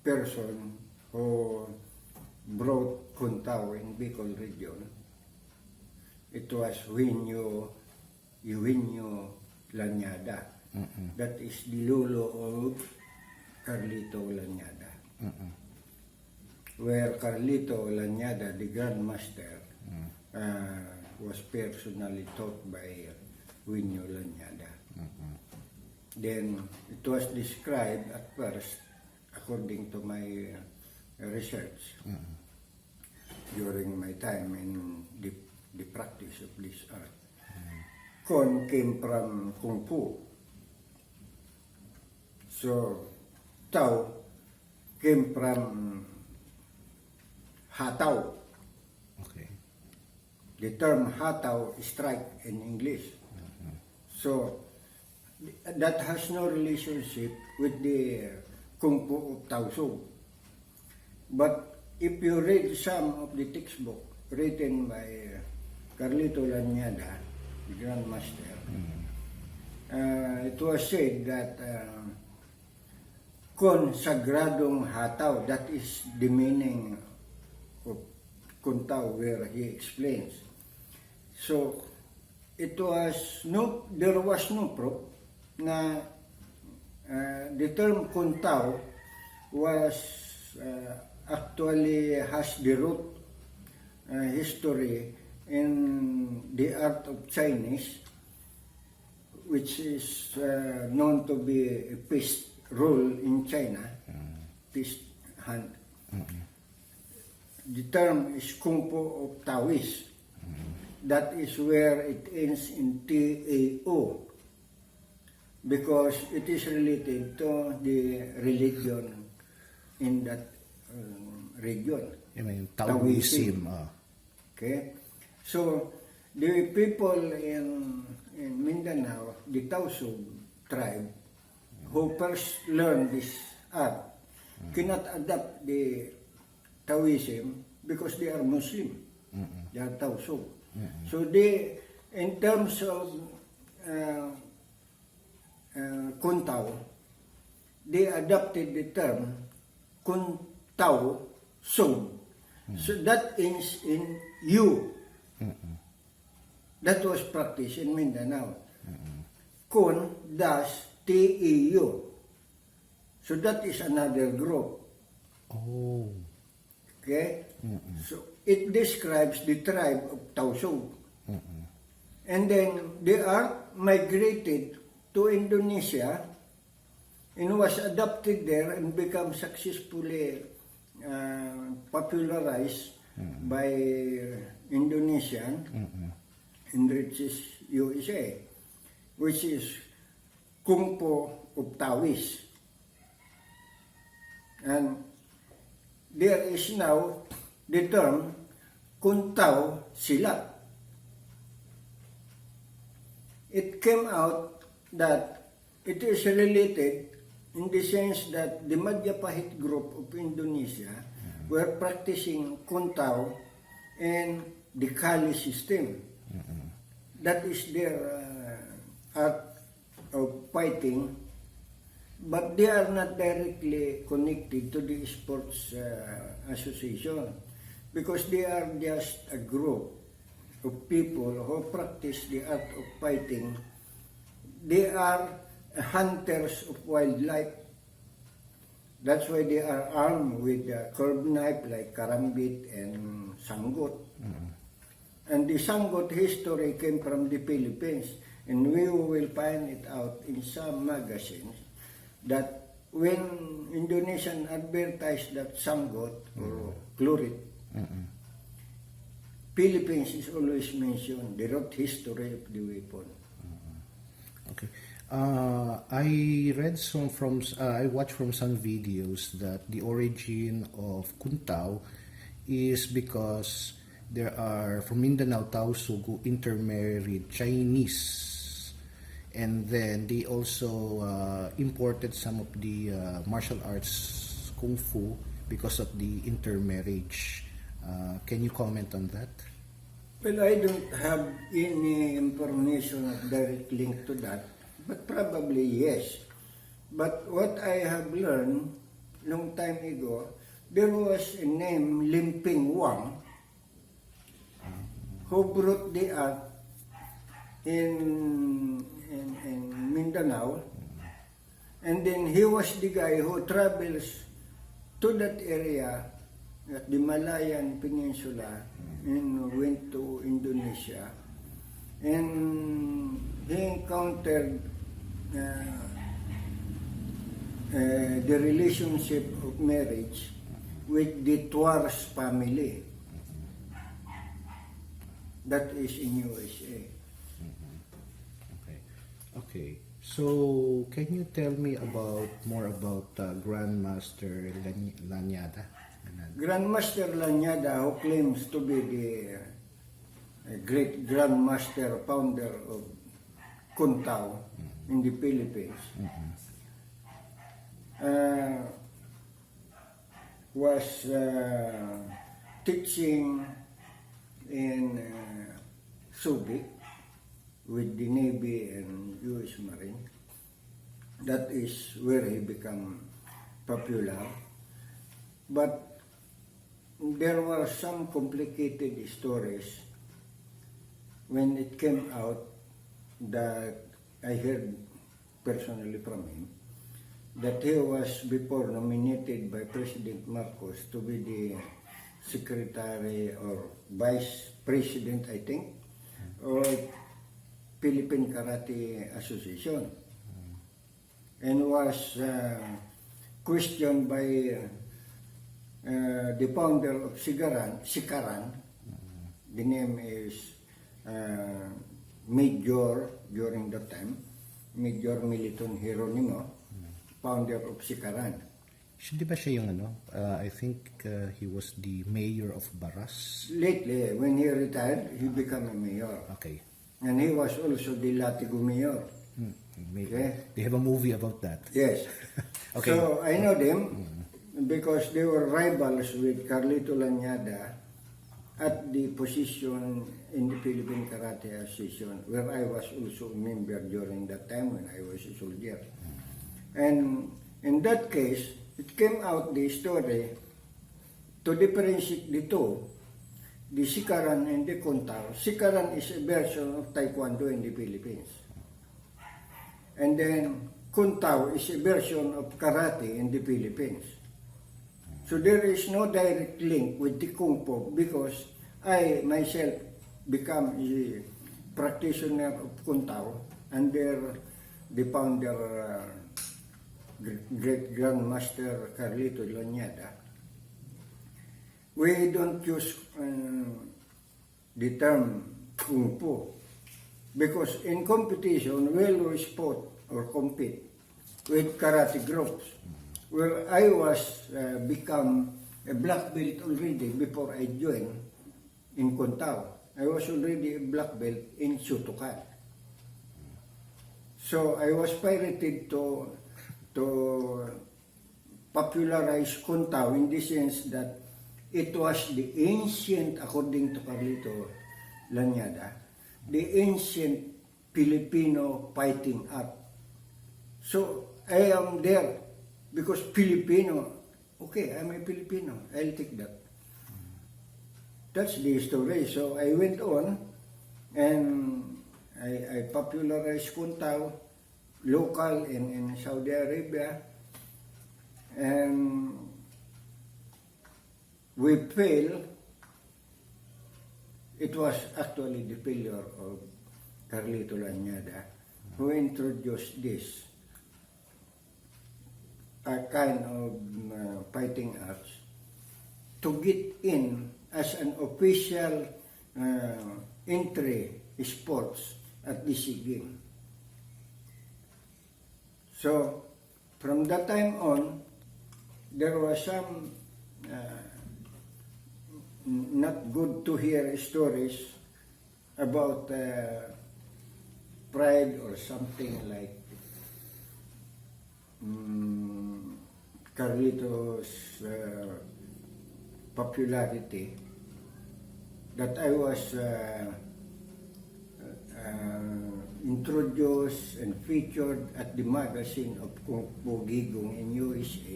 person who brought Kuntaw in Bicol region. It was Eugenio Lañada. That is the lolo of Carlito Lañada. Where Carlito Lañada, the Grandmaster, was personally taught by Eugenio Lañada. Then it was described at first, according to my research, during my time in the practice of this art. Kun came from Kung Fu. So, Taw came from Hataw. Okay. The term Hataw is strike in English. So, that has no relationship with the Kung Fu of Taw Sug. But if you read some of the textbook written by Carlito Lañada, the Grandmaster, it was said that Kun Sagradong Hataw, that is the meaning of Kuntaw, where he explains. So, there was no proof na the term Kuntaw was actually has the root history in the art of Chinese, which is known to be a peace rule in China, peace hunt. The term is Kung Fu of Taoist. That is where it ends in T-A-O, because it is related to the religion in that region. I mean, Taoism. Okay? So, the people in Mindanao, the Tausug tribe, who first learned this art, cannot adapt the Taoism because they are Muslim. They are Tausug. So they, in terms of Kuntaw, they adopted the term Kuntaw Sug. So that ends in U. That was practiced in Mindanao. Kun dash T-E-U. So that is another group. Oh. Okay? So it describes the tribe of Tausug. And then the art migrated to Indonesia and was adopted there and become successfully popularized by Indonesian and reaches USA, which is Kung Fu of Taoist. And there is now the term Kuntaw Silat. It came out that it is related in the sense that the Majapahit group of Indonesia were practicing Kuntaw and the Kali system. That is their art of fighting, but they are not directly connected to the sports association because they are just a group of people who practice the art of fighting. They are hunters of wildlife. That's why they are armed with a curved knife like karambit and sanggot. And the sanggot history came from the Philippines. And we will find it out in some magazines that when Indonesian advertised that sanggot or chlorid, Philippines is always mentioned, the root history of the weapon. Okay. I read I watched from some videos that the origin of Kuntaw is because there are from Mindanao Tausug who intermarried Chinese, and then they also imported some of the martial arts Kung Fu because of the intermarriage. Can you comment on that? Well, I don't have any information of direct link to that, but probably yes. But what I have learned long time ago, there was a name Limping Wang who brought the art in Mindanao, and then he was the guy who travels to that area at the Malayan Peninsula and went to Indonesia, and he encountered the relationship of marriage with the Tuars family that is in USA. Okay. Okay. So, can you tell me more about Grandmaster Lañada? Grandmaster Lañada, who claims to be the great grandmaster founder of Kuntaw in the Philippines, was teaching in Subic with the Navy and U.S. Marine. That is where he became popular. But there were some complicated stories when it came out that I heard personally from him, that he was before nominated by President Marcos to be the secretary or vice president, I think, or Philippine Karate Association, and was questioned by the founder of Sikaran. The name is Major, during that time, Major Militon Hieronimo, founder of Sikaran. Di ba siya yung I think he was the mayor of Baras? Lately, when he retired, he became a mayor. Okay. And he was also the Latigo mayor. Okay? They have a movie about that. Yes. Okay. So I know them because they were rivals with Carlito Lañada at the position in the Philippine Karate Association, where I was also a member during that time when I was a soldier. And in that case, it came out the story to differentiate the two, the Sikaran and the Kuntaw. Sikaran is a version of Taekwondo in the Philippines. And then Kuntaw is a version of Karate in the Philippines. So there is no direct link with the Kung Fu because I myself become a practitioner of Kuntaw under the founder, great Grandmaster Carlito Lañada. We don't use the term Kung Fu because in competition we always fought or compete with karate groups, where I was become a black belt already before I joined in Kuntaw. I was already a black belt in Shotokan. So I was pirated to popularize Kuntaw in the sense that it was the ancient, according to Carlito Lañada, the ancient Filipino fighting art. So I am there because Filipino, okay, I'm a Filipino, I'll take that. That's the story. So I went on and I popularized Kuntaw local in Saudi Arabia, and we failed. It was actually the failure of Carlito Lañada who introduced this kind of fighting arts to get in as an official entry sports at the SEA Games. So, from that time on, there was some not good to hear stories about pride or something like Carlito's popularity, that I was introduced and featured at the magazine of Kung Fu Gigong in USA.